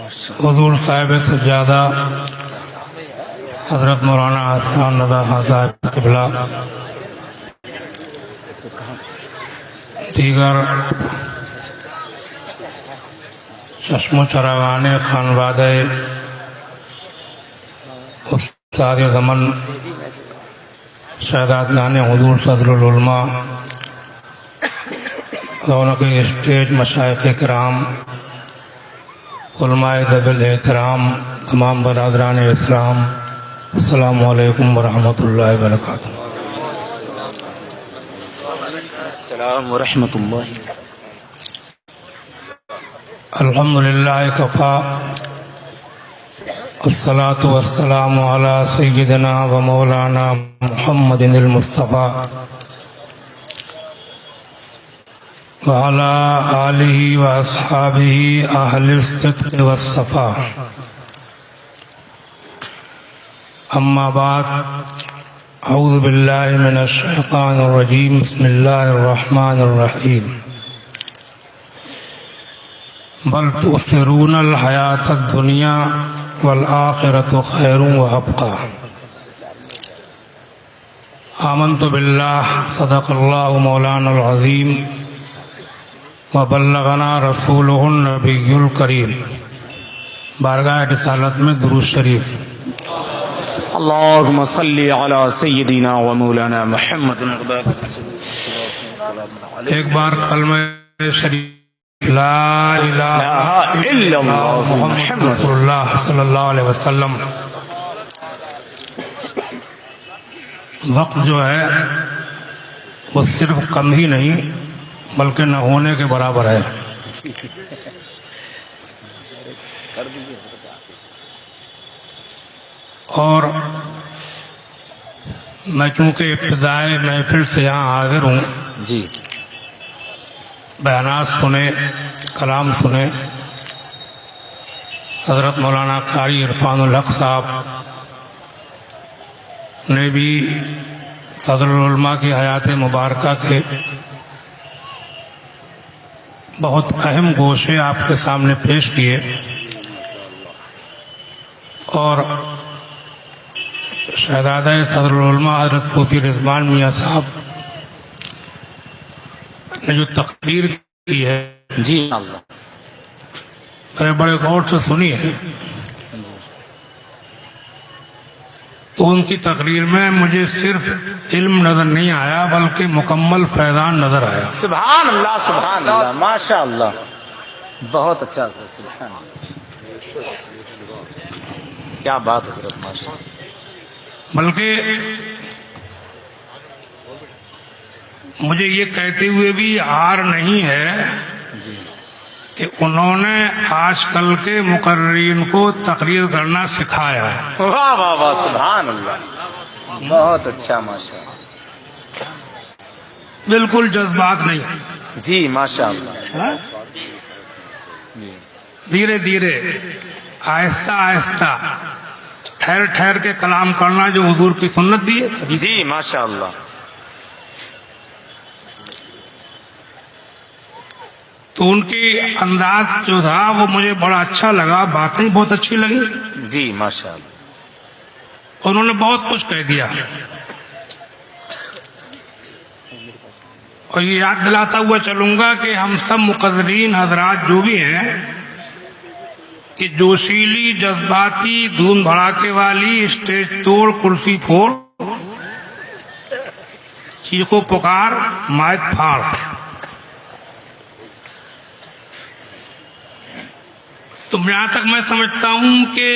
حضور صاحب سجادہ حضرت مولانا حسان رضا خان صاحب قبلہ، دیگر چشم و چراغان خانوادہ استاد زمن شہزادگان حضور صدر العلماء، رونق اسٹیج مشائخ کرام، علماء ذوی الاحترام، تمام برادران اسلام، السلام علیکم ورحمۃ اللہ وبرکاتہ۔ السلام ورحمۃ اللہ۔ الحمدللہ کفا، الصلاۃ والسلام علی سیدنا و مولانا محمد المصطفیٰ وعلی آلہ و اصحابہ اہل الصدق والصفا، اما بعد، اعوذ باللہ من الشیطان الرجیم، بسم اللہ الرحمن الرحیم۔ بل تؤثرون الحیاة الدنیا والآخرۃ خیر وابقیٰ۔ آمنت باللہ، صدق اللہ مولانا العظیم، وبلغنا رسولہ النبی الکریم۔ بارگاہ رسالت میں درود شریف۔ اللہم صلی علی سیدنا و مولانا محمد۔ ایک بار کلمہ شریف لا الہ الا اللہ محمد رسول اللہ صلی اللہ علیہ وسلم۔ وقت جو ہے وہ صرف کم ہی نہیں بلکہ نہ ہونے کے برابر ہے۔ اور میں چونکہ ابتدائے محفل سے یہاں حاضر ہوں، جی، بیانات سنے، کلام سنے، حضرت مولانا قاری عرفان الحق صاحب نے بھی صدر العلماء کی حیات مبارکہ کے بہت اہم گوشے آپ کے سامنے پیش کیے، اور شہزادہ صدر العلماء حضرت صوفی رضوان میاں صاحب نے جو تقریر کی ہے، جی اللہ، میں نے بڑے غور سے سنی ہے، تو ان کی تقریر میں مجھے صرف علم نظر نہیں آیا بلکہ مکمل فیضان نظر آیا۔ سبحان اللہ، سبحان اللہ، ماشاء اللہ، بہت اچھا، سبحان اللہ، کیا بات حضرت، ماشاء اللہ۔ بلکہ مجھے یہ کہتے ہوئے بھی عار نہیں ہے کہ انہوں نے آج کل کے مقررین کو تقریر کرنا سکھایا ہے۔ واہ واہ واہ، سبحان اللہ، بہت اچھا، ماشاء اللہ، بالکل جذبات نہیں، جی ماشاء اللہ، دھیرے دھیرے، آہستہ آہستہ، ٹھہر ٹھہر کے کلام کرنا جو حضور کی سنت بھی ہے۔ جی ماشاء اللہ، تو ان کی انداز جو تھا وہ مجھے بڑا اچھا لگا، باتیں بہت اچھی لگی، جی ماشاء اللہ، انہوں نے بہت کچھ کہہ دیا، اور یہ یاد دلاتا ہوا چلوں گا کہ ہم سب مقررین حضرات جو بھی ہیں، کہ جوشیلی، جذباتی، دھوم بھڑاکے والی، اسٹیج توڑ، کرسی پھوڑ، چیخو پکار، مائک پھاڑ، تو جہاں تک میں سمجھتا ہوں کہ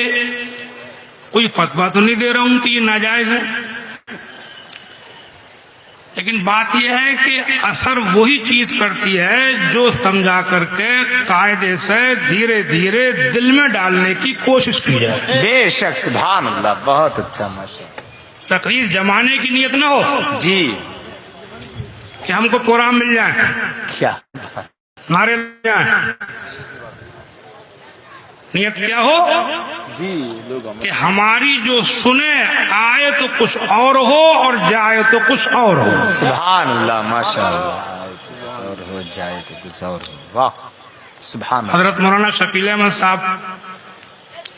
کوئی فتویٰ تو نہیں دے رہا ہوں کہ یہ ناجائز ہے، لیکن بات یہ ہے کہ اثر وہی چیز کرتی ہے جو سمجھا کر کے قاعدے سے دھیرے دھیرے دل میں ڈالنے کی کوشش کی جائے۔ بے شک، سبحان اللہ، بہت اچھا، ماشاء اللہ، تقریر جمانے کی نیت نہ ہو جی، کہ ہم کو پروگرام مل جائے، کیا نعرے مل جائیں، نیت کیا ہو جی، لوگ کہ ہماری جو سنے آئے تو کچھ اور ہو اور جائے تو کچھ اور ہو۔ سبحان اللہ، ماشاء اللہ، اور ہو جائے تو کچھ اور ہو، واہ، سبحان اللہ۔ حضرت مولانا شکیل احمد صاحب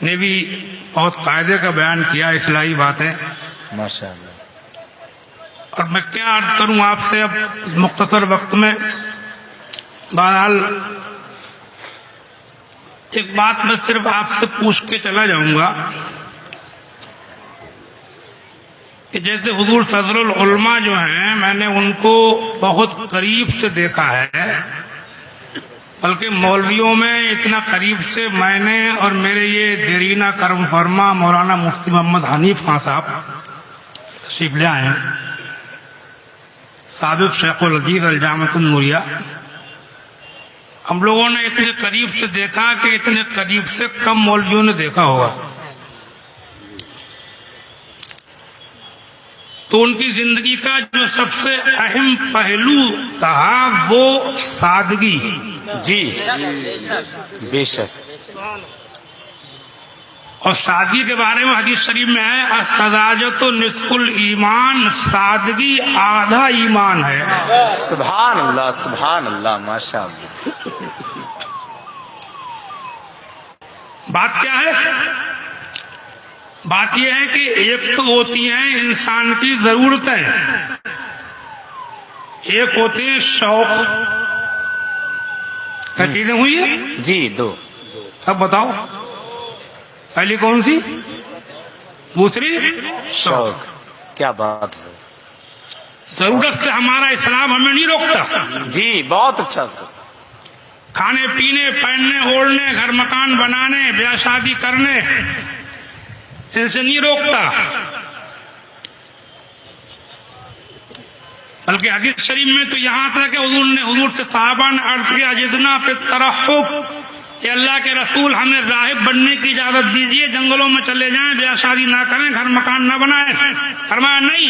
نے بھی بہت قاعدے کا بیان کیا، اصلاحی باتیں. ماشاء اللہ. اور میں کیا عرض کروں آپ سے اب اس مختصر وقت میں. بہرحال ایک بات میں صرف آپ سے پوچھ کے چلا جاؤں گا کہ جیسے حضور صدر العلماء جو ہیں، میں نے ان کو بہت قریب سے دیکھا ہے، بلکہ مولویوں میں اتنا قریب سے میں نے اور میرے یہ دیرینہ کرم فرما مولانا مفتی محمد حنیف خان صاحب تشریف لے آئے ہیں، سابق شیخ العزیز الجامعۃ النوریہ. ہم لوگوں نے اتنے قریب سے دیکھا کہ اتنے قریب سے کم مولویوں نے دیکھا ہوگا. تو ان کی زندگی کا جو سب سے اہم پہلو تھا وہ سادگی. جی بے شک. اور سادگی کے بارے میں حدیث شریف میں ہے السذاجۃ نصف الایمان، سادگی آدھا ایمان ہے. سبحان اللہ سبحان اللہ ماشاء اللہ. بات کیا ہے؟ بات یہ ہے کہ ایک تو ہوتی ہیں انسان کی ضرورتیں، ایک ہوتی ہیں شوق. کیا چیزیں ہوئی ہیں؟ جی دو. اب بتاؤ پہلی کون سی؟ دوسری شوق. کیا بات ہے. ضرورت سے ہمارا اسلام ہمیں نہیں روکتا. جی بہت اچھا. کھانے پینے، پہننے اوڑھنے، گھر مکان بنانے، بیاہ شادی کرنے، ان سے نہیں روکتا. بلکہ حدیث شریف میں تو یہاں تک کہ حضور سے صحابہ نے عرض کیا جتنا فی الترحب کہ اللہ کے رسول ہمیں راہب بننے کی اجازت دیجیے، جنگلوں میں چلے جائیں، بیاہ شادی نہ کریں، گھر مکان نہ بنائیں. فرمایا نہیں،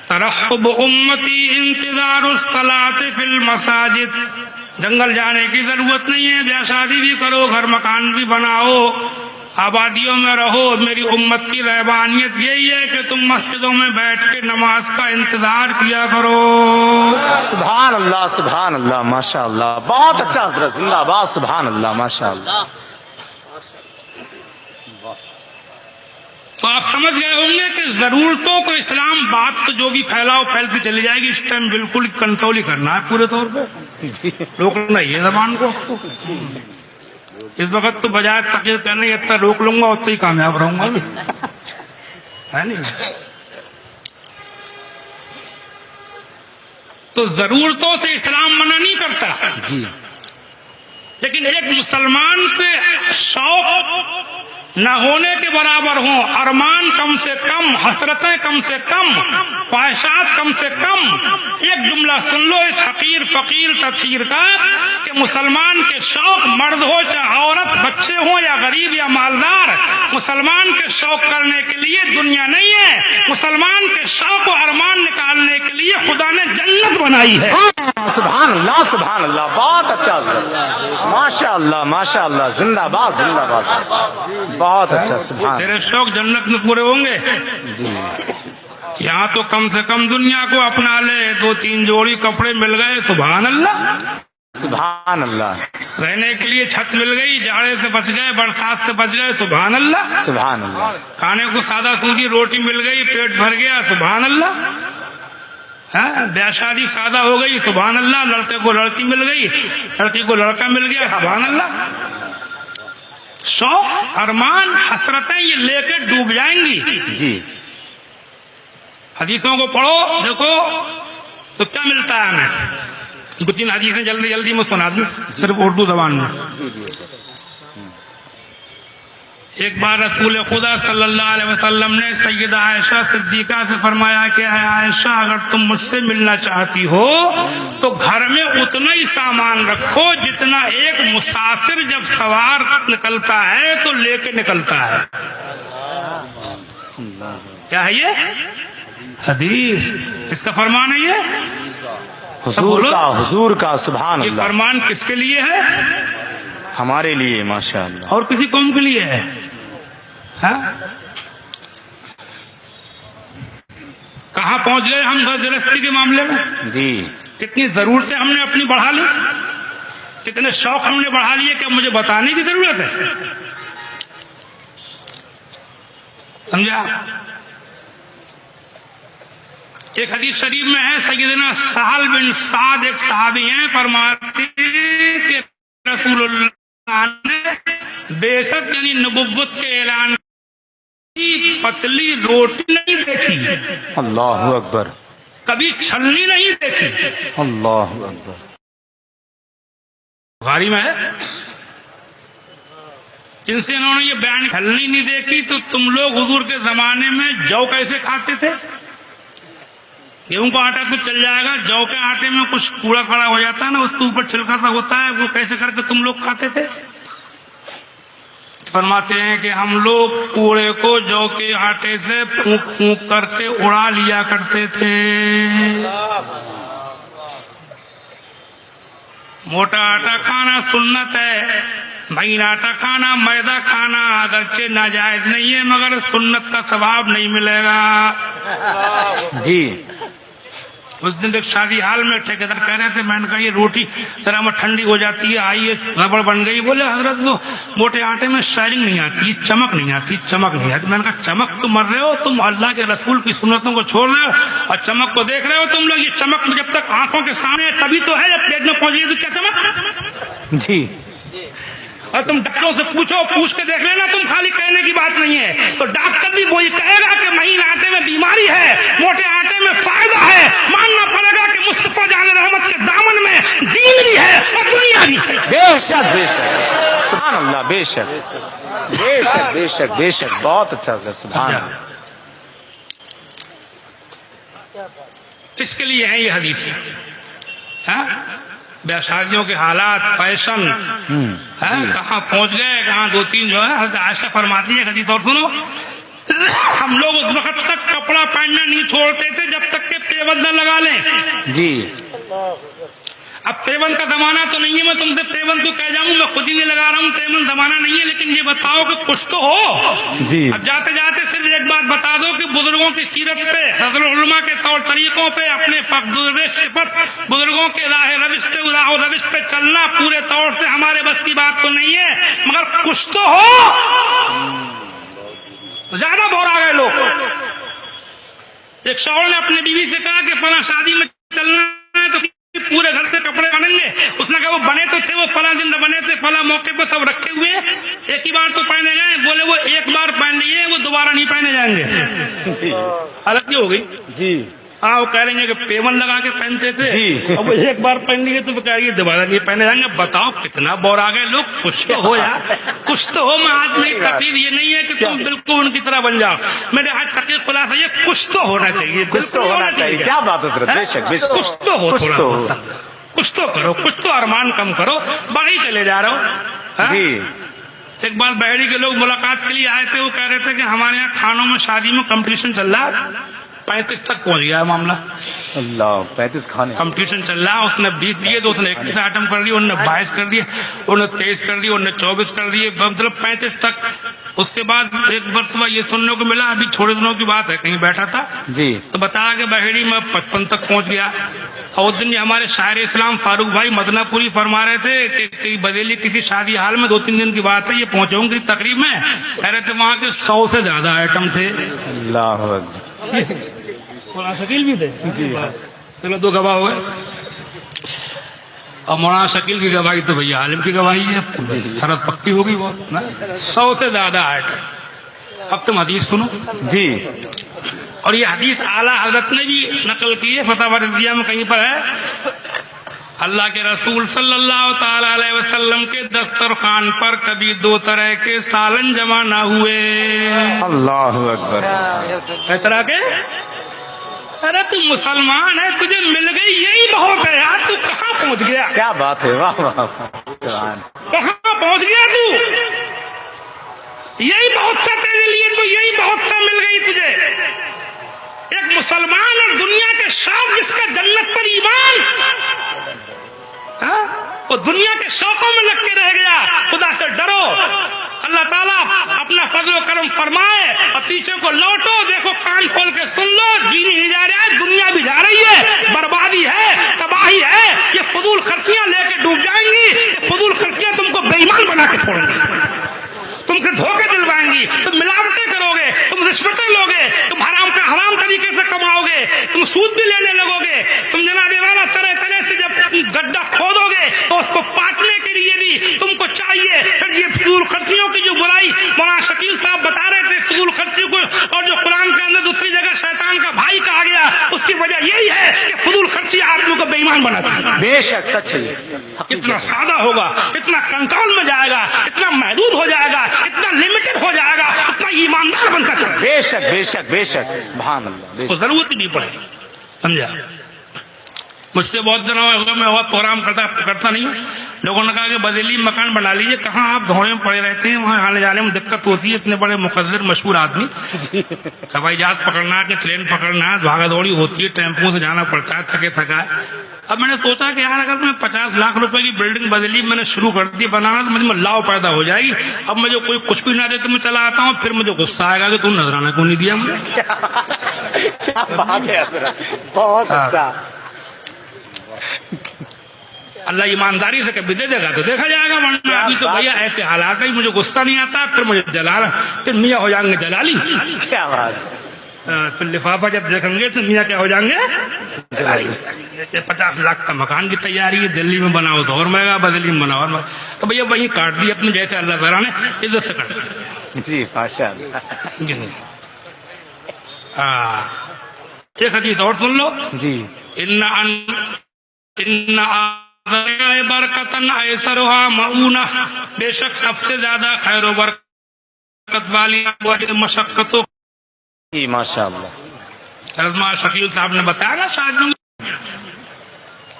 ترحب امتی انتظار الصلاۃ فی المساجد. جنگل جانے کی ضرورت نہیں ہے، بیاہ شادی بھی کرو، گھر مکان بھی بناؤ، آبادیوں میں رہو. میری امت کی رہبانیت یہی ہے کہ تم مسجدوں میں بیٹھ کے نماز کا انتظار کیا کرو. سبحان اللہ سبحان اللہ ماشاء اللہ. بہت اچھا حضرت. زندہ آباد. سبحان اللہ ماشاء اللہ. تو آپ سمجھ گئے ہوں گے کہ ضرورتوں کو اسلام بات تو جو بھی پھیلاؤ پھیلتی چلی جائے گی، اس ٹائم بالکل کنٹرول ہی کرنا ہے پورے طور پہ. روکنا ہی ہے زبان کو. اس وقت تو بجائے تقریر کرنے اتنا روک لوں گا اتنا ہی کامیاب رہوں گا. ہے نہیں؟ تو ضرورتوں سے اسلام منع نہیں کرتا. جی. لیکن ایک مسلمان کے شوق نہ ہونے کے برابر ہوں، ارمان کم سے کم، حسرتیں کم سے کم، خواہشات کم سے کم. ایک جملہ سن لو اس حقیر فقیر تفسیر کا کہ مسلمان کے شوق، مرد ہو چاہے عورت، بچے ہوں یا غریب یا مالدار، مسلمان کے شوق کرنے کے لیے دنیا نہیں ہے. مسلمان کے شوق و ارمان نکالنے کے لیے خدا نے جنت بنائی ہے. سبحان اللہ سبحان اللہ. بہت اچھا حضرت. ماشاء اللہ ماشاء اللہ. زندہ باد زندہ باد. بہت اچھا. سبحان. تیرے شوق جنت میں پورے ہوں گے. جی. یہاں تو کم سے کم دنیا کو اپنا لے، 2-3 جوڑی کپڑے مل گئے، سبحان اللہ. سبحان اللہ. رہنے کے لیے چھت مل گئی، جاڑے سے بچ گئے، برسات سے بچ گئے، سبحان اللہ. سبحان اللہ. کھانے کو سادہ سودی روٹی مل گئی، پیٹ بھر گیا، سبحان اللہ. بیاہ شادی سادہ ہو گئی، سبحان اللہ. لڑکے کو لڑکی مل گئی، لڑکی کو لڑکا مل گیا، سبحان اللہ. شوق، ارمان، حسرتیں یہ لے کے ڈوب جائیں گی. جی. حدیثوں کو پڑھو، دیکھو تو کیا ملتا ہے ہمیں. 2-3 حدیثیں جلدی جلدی میں سنا دوں صرف اردو زبان میں. ایک بار رسول خدا صلی اللہ علیہ وسلم نے سیدہ عائشہ صدیقہ سے فرمایا کہ اے عائشہ، اگر تم مجھ سے ملنا چاہتی ہو تو گھر میں اتنا ہی سامان رکھو جتنا ایک مسافر جب سوار نکلتا ہے تو لے کے نکلتا ہے. کیا ہے یہ حدیث؟ اس کا فرمان ہے یہ حضور کا. سبحان یہ اللہ. فرمان کس کے لیے ہے؟ ہمارے لیے. ماشاء اللہ. اور کسی قوم کے لیے ہے؟ کہاں پہنچ گئے ہم گرہستی کے معاملے میں؟ جی. کتنی ضرورتیں ہم نے اپنی بڑھا لی، کتنے شوق ہم نے بڑھا لیے کہ مجھے بتانے کی ضرورت ہے. سمجھا؟ ایک حدیث شریف میں ہے سیدنا سہل بن سعد ایک صحابی ہیں، فرماتے کہ رسول اللہ نے بعثت یعنی نبوت کے اعلان کی پتلی روٹی نہیں دیکھی، اللہ اکبر، کبھی چھلنی نہیں دیکھی۔ اللہ اکبر، بخاری میں ہے، جن سے انہوں نے یہ بیان چھلنی نہیں دیکھی تو تم لوگ حضور کے زمانے میں جو کیسے کھاتے تھے؟ گیہوں کا آٹا تو چل جائے گا، جو کے آٹے میں کچھ کوڑا کھڑا ہو جاتا ہے نا، اس کے اوپر چھلکا سا ہوتا ہے، وہ کیسے کر کے تم لوگ کھاتے تھے؟ فرماتے ہیں کہ ہم لوگ کوڑے کو جو کے آٹے سے پھونک پھونک کر کے اڑا لیا کرتے تھے۔ موٹا آٹا کھانا سنت ہے، مہین آٹا کھانا، میدا کھانا اگرچہ ناجائز نہیں ہے مگر سنت کا ثواب نہیں ملے گا۔ جی، اس دن ایک شادی حال میں ٹھیکیدار کہہ رہے تھے، میں نے کہا یہ روٹی ذرا میں ٹھنڈی ہو جاتی ہے، آئیے گڑبڑ بن گئی۔ بولے حضرت وہ موٹے آٹے میں شائننگ نہیں آتی، چمک نہیں آتی، چمک نہیں آتی۔ میں نے کہا چمک تو مر رہے ہو تم، اللہ کے رسول کی سنتوں کو چھوڑ رہے ہو اور چمک کو دیکھ رہے ہو تم لوگ۔ یہ چمک جب تک آنکھوں کے سامنے ہے تبھی تو ہے، جب پیٹ میں پہنچ گئی تو کیا چمک؟ جی، اور تم ڈاکٹروں سے پوچھ کے دیکھ لینا، تم خالی کہنے کی بات نہیں ہے۔ تو ڈاکٹر بھی وہی کہے گا کہ مہین آٹے میں بیماری ہے، موٹے آٹے میں فائدہ ہے۔ ماننا پڑے گا کہ مصطفیٰ جان رحمت کے دامن میں دین بھی ہے اور دنیا بھی ہے۔ بے شک بے شک، سبحان اللہ، بے شک بے شک بے شک بے شک، بہت اچھا، سبحان اللہ۔ اس کے لیے ہے یہ حدیث ہے، ہاں؟ بیاہ شادیوں کے حالات، فیشن کہاں پہنچ گئے، کہاں دو تین جو ہے حضرت عائشہ فرماتی ہے حدیث اور سنو، ہم لوگ اس وقت تک کپڑا پہننا نہیں چھوڑتے تھے جب تک کہ پیوند نہ لگا لیں۔ جی، اب پیوند کا زمانہ تو نہیں ہے، میں تم سے پیوند کو کہہ جاؤں، میں خود ہی نہیں لگا رہا ہوں، پیوند زمانہ نہیں ہے، لیکن یہ بتاؤ کہ کچھ تو ہو۔ جی، اب جاتے جاتے صرف ایک بات بتا دو کہ بزرگوں کی سیرت پہ، حضرت علماء کے طور طریقوں پہ، اپنے صفت بزرگوں کے راہ روش پہ چلنا پورے طور سے ہمارے بس کی بات تو نہیں ہے، مگر کچھ تو ہو۔ زیادہ بور آ گئے لوگ۔ ایک شوہر نے اپنی بیوی سے کہا کہ فلاں شادی میں چلنا ہے تو پورے گھر سے کپڑے بنیں گے۔ اس نے کہا وہ بنے تو تھے، وہ فلاں دن بنے تھے، فلاں موقع پہ سب رکھے ہوئے، ایک ہی بار تو پہنے گئے۔ بولے وہ ایک بار پہن لیے، وہ دوبارہ نہیں پہنے جائیں گے۔ حالت یہ ہو گئی۔ جی، ہاں، وہ کہہ رہے ہیں کہ پیون لگا کے پہنتے تھے، جی، اب وہ ایک بار پہن لیے تو وہ کہہ رہی ہے دوبارہ نہیں پہنے جائیں گے۔ بتاؤ کتنا بور آ گئے لوگ۔ کچھ تو ہو یار، کچھ تو ہو۔ میں آج میری تقریر یہ نہیں ہے کہ تم بالکل ان کی طرح بن جاؤ، میرے آج تقریر خلاصہ یہ کچھ تو ہونا چاہیے، کچھ تو ہونا چاہیے۔ کیا بات ہے حضرت، بے شک بے شک، کچھ تو ہو، تھوڑا کچھ تو کرو، کچھ تو ارمان کم کرو، بڑھئی چلے جا رہا ہو۔ جی، ایک بار بحری کے لوگ ملاقات کے لیے آئے تھے، وہ کہہ رہے تھے کہ ہمارے یہاں کھانوں میں شادی میں کمپٹیشن چل رہا ہے، 35 تک پہنچ گیا ہے معاملہ۔ اللہ، 35 کھانے کمپٹیشن چل رہا ہے، اس نے 20 دیے تو اس نے 21 آئٹم کر دیے، انہوں نے 22 کر دیے، انہوں نے 23 کر دیے، انہوں نے 24 کر دیے، مطلب 35 تک۔ اس کے بعد ایک مرتبہ یہ سننے کو ملا، ابھی تھوڑے دنوں کی بات ہے، کہیں بیٹھا تھا جی، تو بتایا کہ بحری میں 55 تک پہنچ گیا۔ اور اس دن ہمارے شاعر اسلام فاروق بھائی مدنہ پوری فرما رہے تھے کہ کئی بدیلی کسی شادی حال میں 2-3 دن کی بات ہے، یہ پہنچے ہوں گے تقریب میں، کہہ رہے تھے وہاں کے 100 سے زیادہ آئٹم تھے۔ اللہ اکبر، مولانا شکیل بھی تھے، جی، چلو 2 گواہ ہوئے۔ اور مولانا شکیل کی گواہی تو بھیا عالم کی گواہی ہے، شرط پکی ہوگی بہت، 100 سے زیادہ آئٹم۔ اب تم حدیث سنو جی، اور یہ حدیث اعلیٰ حضرت نے بھی نقل کی ہے، فتح رضیہ میں کہیں پر ہے، اللہ کے رسول صلی اللہ تعالی علیہ وسلم کے دسترخوان پر کبھی 2 طرح کے سالن جمع نہ ہوئے۔ اللہ اکبر، کئی طرح کے؟ ارے تم مسلمان ہے، تجھے مل گئی یہی بہت ہے یار، تو کہاں پہنچ گیا؟ کیا بات ہے، واہ واہ، سبحان، کہاں پہنچ گیا تو؟ یہی بہت تھا تیرے لیے، تو یہی بہت تھا مل گئی تجھے۔ ایک مسلمان اور دنیا کے شوق جس کا جنت پر ایمان، وہ دنیا کے شوقوں میں لگ کے رہ گیا۔ خدا سے ڈرو، اللہ تعالیٰ اپنا فضل و کرم فرمائے اور پیچھے کو لوٹو، دیکھو کان کھول کے سن لو، دین ہی جا رہا ہے، دنیا بھی جا رہی ہے، بربادی ہے، تباہی ہے۔ یہ فضول خرچیاں لے کے ڈوب جائیں گی، یہ فضول خرچیاں تم کو بے ایمان بنا کے چھوڑیں گی، تم سے دھوکے دلوائیں گی، تم ملاوٹیں کرو گے، تم رشوت تو اس کو پاٹنے کے لیے بھی تم کو چاہیے. پھر یہ فضول خرچیوں کی جو برائی مولانا شکیل صاحب بتا رہے تھے, فضول خرچی کو, اور جو قرآن کے اندر دوسری جگہ شیطان کا بھائی کہا گیا, اس کی وجہ یہی ہے کہ فضول خرچی آدمی کو بے ایمان بناتی ہے. بے شک سچ ہے. اتنا سادہ ہوگا, اتنا کنٹرول میں جائے گا, اتنا محدود ہو جائے گا, اتنا لمیٹڈ ہو جائے گا, اتنا ایماندار بن کر چلے. بے شک بے شک بے شک, سبحان اللہ. بے کو شک. ضرورت ہی نہیں پڑے. سمجھا؟ مجھ سے بہت دنوں ہوگا میں وہ پروگرام کرتا نہیں ہوں. لوگوں نے کہا کہ بدلی مکان بنا لیجیے. کہاں آپ دھونے میں پڑے رہتے ہیں, وہاں آنے جانے میں دقت ہوتی ہے. اتنے بڑے مقدر مشہور آدمی, ہوائی جہاز پکڑنا ہے کہ ٹرین پکڑنا ہے, بھاگا دوڑی ہوتی ہے, ٹیمپو سے جانا پڑتا ہے, تھکے تھکا ہے. اب میں نے سوچا کہ یار اگر میں 50 لاکھ روپے کی بلڈنگ بدلی میں نے شروع کر دی بنانا, تو مجھے میں لاؤ پیدا ہو جائے گی. اب مجھے کوئی کچھ بھی نہ دے تو میں چلا آتا ہوں, پھر مجھے غصہ آئے گا کہ تم نذرانہ کیوں نہیں دیا مجھے. کیا بات ہے حضرت, بہت اچھا. اللہ ایمانداری سے کبھی دے دے گا تو دیکھا جائے گا, ورنہ ابھی تو بھیا ایسے حالات ہیں, مجھے غصہ نہیں آتا, پھر مجھے جلانا, پھر میاں ہو جائیں گے جلالی. کیا بات. پھر لفافہ جب دیکھیں گے تو میاں کیا ہو جائیں گے جلالی. 50 لاکھ کا مکان کی تیاری ہے, دلی میں بناؤ تو اور مہنگا, بدلی میں بناؤ اور مہنگا. تو بھیا وہیں کاٹ دی اپنے, جیسے اللہ تعالیٰ نے عزت سے کاٹ دی. جی ماشاء اللہ. ایک حدیث اور سن لو. جی. برکتن ایسرها معونہ, بے شک سب سے زیادہ خیر و برکت والی مشقتوں. جی ماشاء اللہ. حضرت شکیل صاحب نے بتایا نا شادیوں.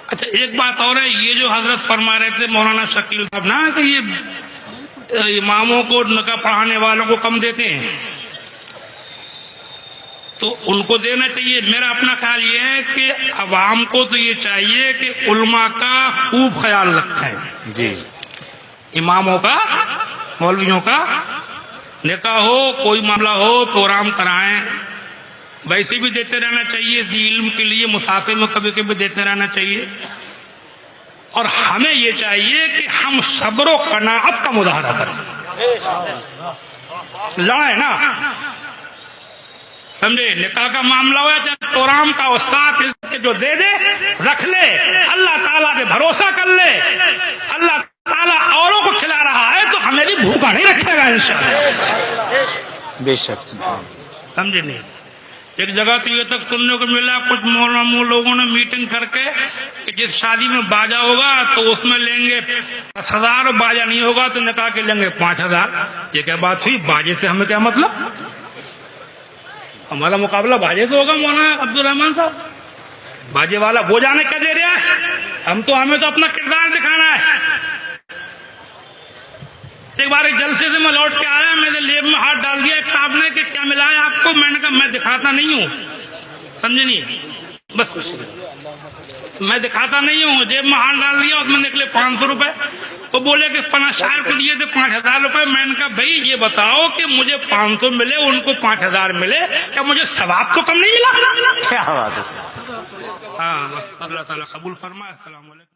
اچھا ایک بات اور ہے, یہ جو حضرت فرما رہے تھے مولانا شکیل صاحب نا کہ یہ اماموں کو نکاح پڑھانے والوں کو کم دیتے ہیں, تو ان کو دینا چاہیے. میرا اپنا خیال یہ ہے کہ عوام کو تو یہ چاہیے کہ علماء کا خوب خیال رکھیں. جی. اماموں کا, مولویوں کا نکاح ہو, کوئی معاملہ ہو, پروگرام کرائیں, ویسے بھی دیتے رہنا چاہیے. ذی علم کے لیے مسافر میں کبھی کبھی دیتے رہنا چاہیے. اور ہمیں یہ چاہیے کہ ہم صبر و قناعت کا مظاہرہ کریں. لڑیں نا, سمجھے, نکاح کا معاملہ ہوا جب پروگرام کا استاد جو دے دے رکھ لے, اللہ تعالیٰ پہ بھروسہ کر لے, اللہ تعالیٰ اوروں کو کھلا رہا ہے تو ہمیں بھی بھوکا نہیں رکھے گا انشاءاللہ. بے شک. سمجھے نہیں. ایک جگہ تو یہ تک سننے کو ملا, کچھ مولانا لوگوں نے میٹنگ کر کے کہ جس شادی میں باجا ہوگا تو اس میں لیں گے 10,000, اور باجا نہیں ہوگا تو نکاح کے لیں گے 5,000. یہ کیا بات ہوئی؟ باجے سے ہمیں کیا مطلب؟ ہمارا مقابلہ باجے سے ہوگا مولانا عبدالرحمان صاحب. باجے والا وہ جانے کیا دے رہا ہے, ہمیں تو اپنا کردار دکھانا ہے. ایک بار ایک جلسے سے میں لوٹ کے آیا, میرے لیب میں ہاتھ ڈال دیا ایک صاحب نے کہ کیا ملا ہے آپ کو. میں نے کہا میں دکھاتا نہیں ہوں, سمجھے نہیں, بس میں دکھاتا نہیں ہوں. جیب میں ہاتھ ڈال دیا, اس میں نکلے 500 روپے. وہ بولے کہ فلاں شاعر کو دیے تھے 5,000 روپے. میں نے کہا بھائی یہ بتاؤ کہ مجھے 500 ملے, ان کو 5,000 ملے, کیا مجھے ثواب تو کم نہیں ملا؟ کیا بات ہے. ہاں, اللہ تعالیٰ قبول فرمائے. السلام علیکم.